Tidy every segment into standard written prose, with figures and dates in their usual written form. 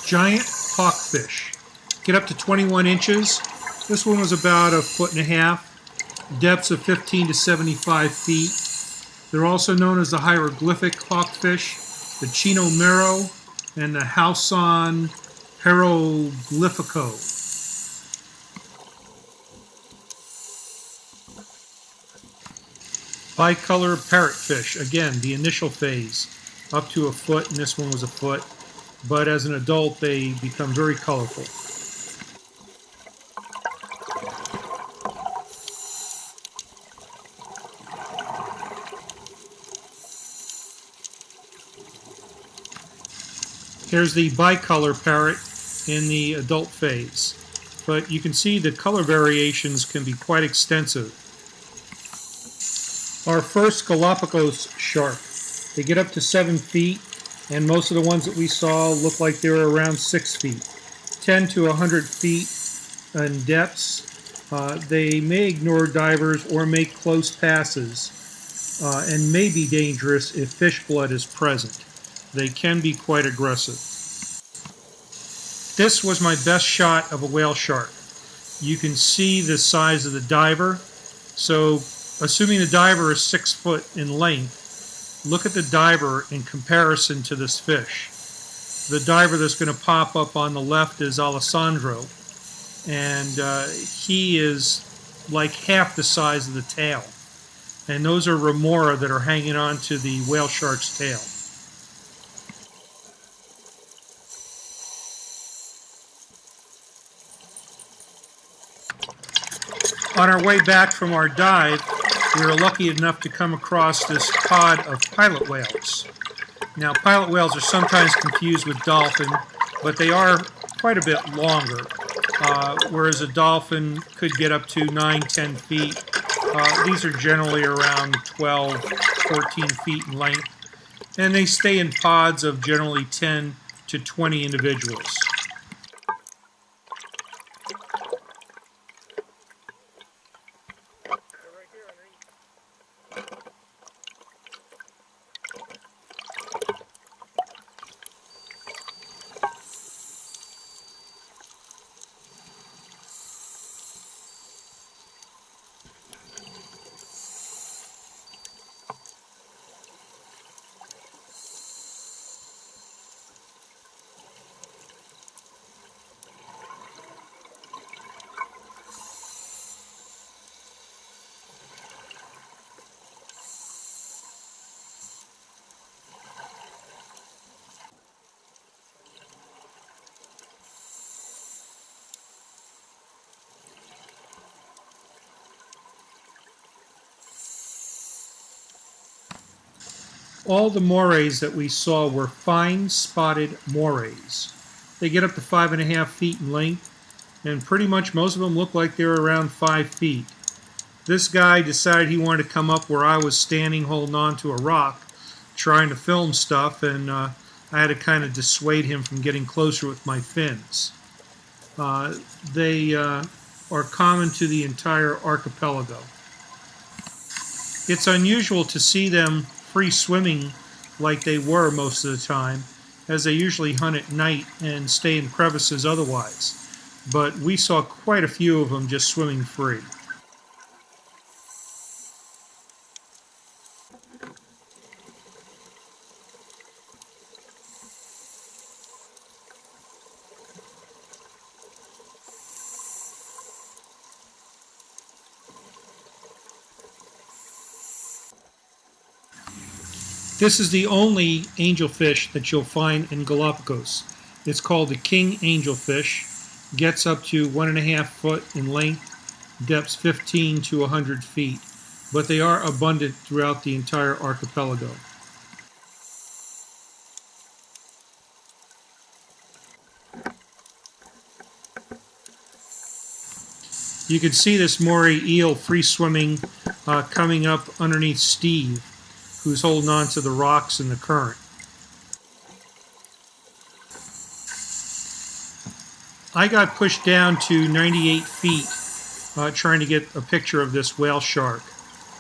Giant hawkfish. Get up to 21 inches. This one was about 1.5 feet. Depths of 15 to 75 feet. They're also known as the hieroglyphic hawkfish, the Chino Mero, and the Hauson Hieroglyphico. Bicolor parrotfish, again, the initial phase, up to 1 foot, and this one was 1 foot. But as an adult, they become very colorful. Here's the bicolor parrot in the adult phase. But you can see the color variations can be quite extensive. Our first Galapagos shark. They get up to 7 feet, and most of the ones that we saw look like they were around 6 feet. 10 to 100 feet in depths. They may ignore divers or make close passes, and may be dangerous if fish blood is present. They can be quite aggressive. This was my best shot of a whale shark. You can see the size of the diver. So, assuming the diver is 6 foot in length, look at the diver in comparison to this fish. The diver that's going to pop up on the left is Alessandro, and he is like half the size of the tail. And those are remora that are hanging on to the whale shark's tail. On our way back from our dive, we were lucky enough to come across this pod of pilot whales. Now, pilot whales are sometimes confused with dolphin, but they are quite a bit longer, whereas a dolphin could get up to 9-10 feet. These are generally around 12-14 feet in length, and they stay in pods of generally 10 to 20 individuals. All the morays that we saw were fine spotted morays. They get up to 5.5 feet in length, and pretty much most of them look like they're around 5 feet. This guy decided he wanted to come up where I was standing holding on to a rock trying to film stuff, and I had to kind of dissuade him from getting closer with my fins. They are common to the entire archipelago. It's unusual to see them free swimming like they were most of the time, as they usually hunt at night and stay in crevices otherwise. But we saw quite a few of them just swimming free. This is the only angelfish that you'll find in Galapagos. It's called the king angelfish. Gets up to 1.5 foot in length, depths 15 to 100 feet. But they are abundant throughout the entire archipelago. You can see this moray eel free swimming coming up underneath Steve, who's holding on to the rocks in the current. I got pushed down to 98 feet trying to get a picture of this whale shark.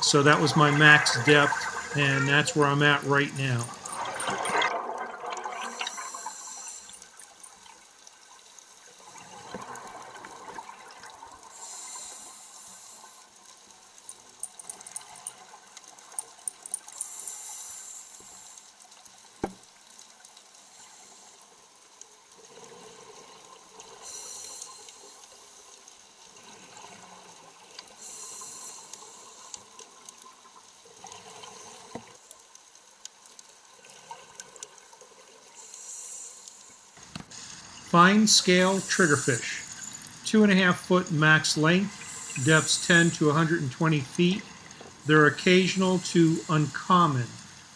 So that was my max depth, and that's where I'm at right now. Fine scale triggerfish, 2.5 foot max length, depths 10 to 120 feet. They're occasional to uncommon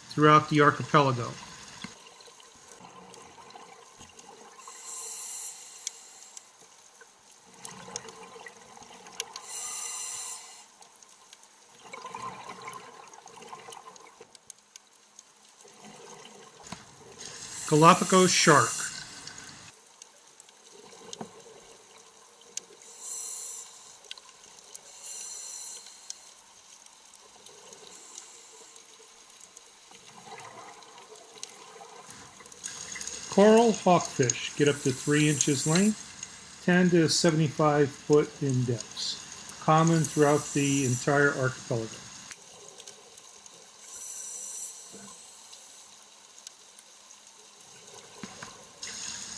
throughout the archipelago. Galapagos shark. Coral hawkfish get up to 3 inches length, 10 to 75 foot in depths. Common throughout the entire archipelago.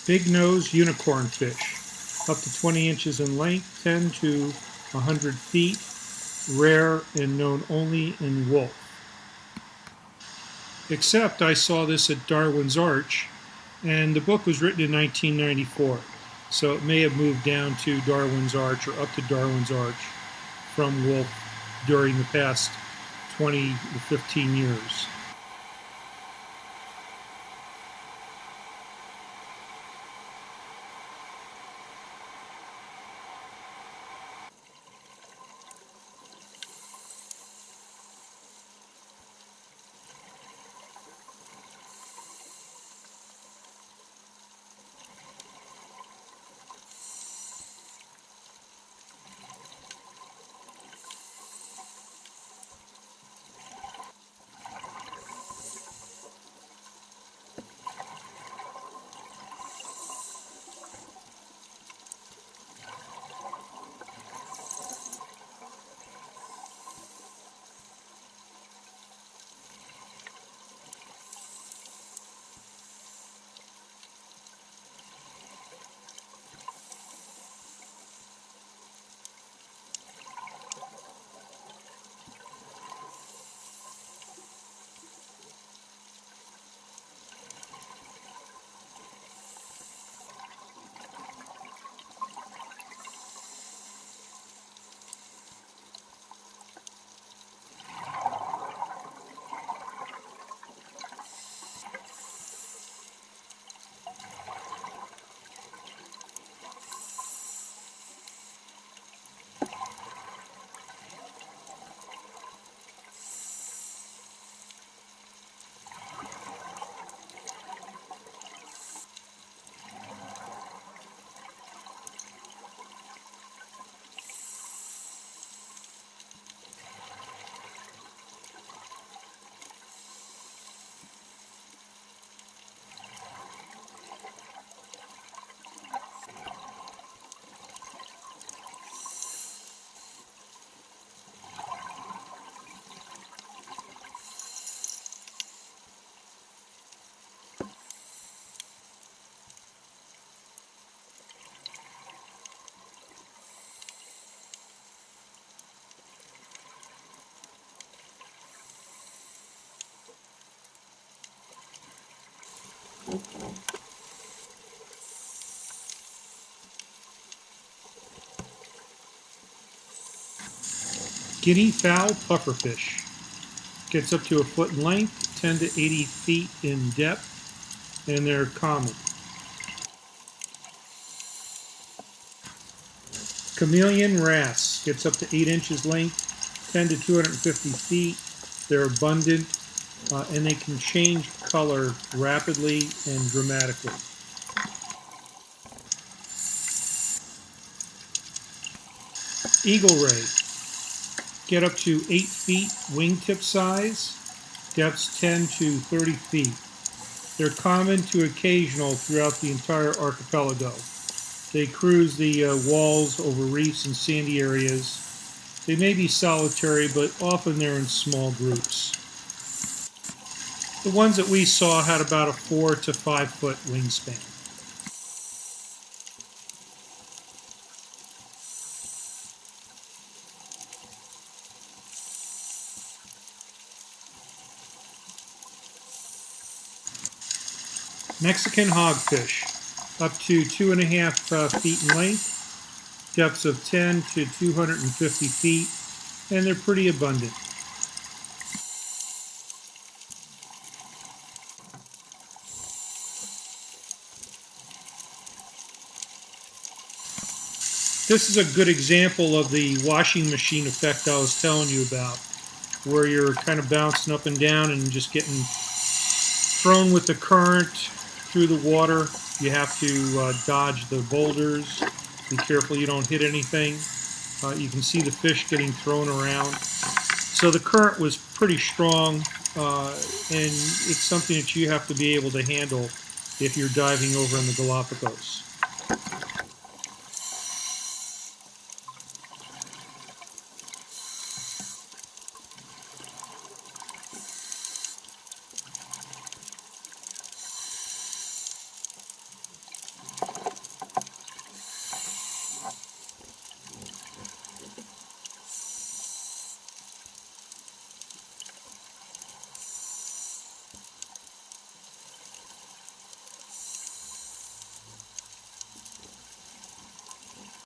Big nose unicorn fish, up to 20 inches in length, 10 to 100 feet, rare and known only in Wolf. Except I saw this at Darwin's Arch, and the book was written in 1994, so it may have moved down to Darwin's Arch or up to Darwin's Arch from Wolf during the past 20 to 15 years. Guinea fowl pufferfish gets up to 1 foot in length, 10 to 80 feet in depth, and they're common. Chameleon wrasse gets up to 8 inches length, 10 to 250 feet. They're abundant, and they can change color rapidly and dramatically. Eagle ray get up to 8 feet wingtip size, depths 10 to 30 feet. They're common to occasional throughout the entire archipelago. They cruise the walls over reefs and sandy areas. They may be solitary, but often they're in small groups. The ones that we saw had about a 4 to 5 foot wingspan. Mexican hogfish, up to 2.5 feet in length, depths of 10 to 250 feet, and they're pretty abundant. This is a good example of the washing machine effect I was telling you about, where you're kind of bouncing up and down and just getting thrown with the current through the water. You have to dodge the boulders. Be careful you don't hit anything. You can see the fish getting thrown around. So the current was pretty strong, and it's something that you have to be able to handle if you're diving over in the Galapagos.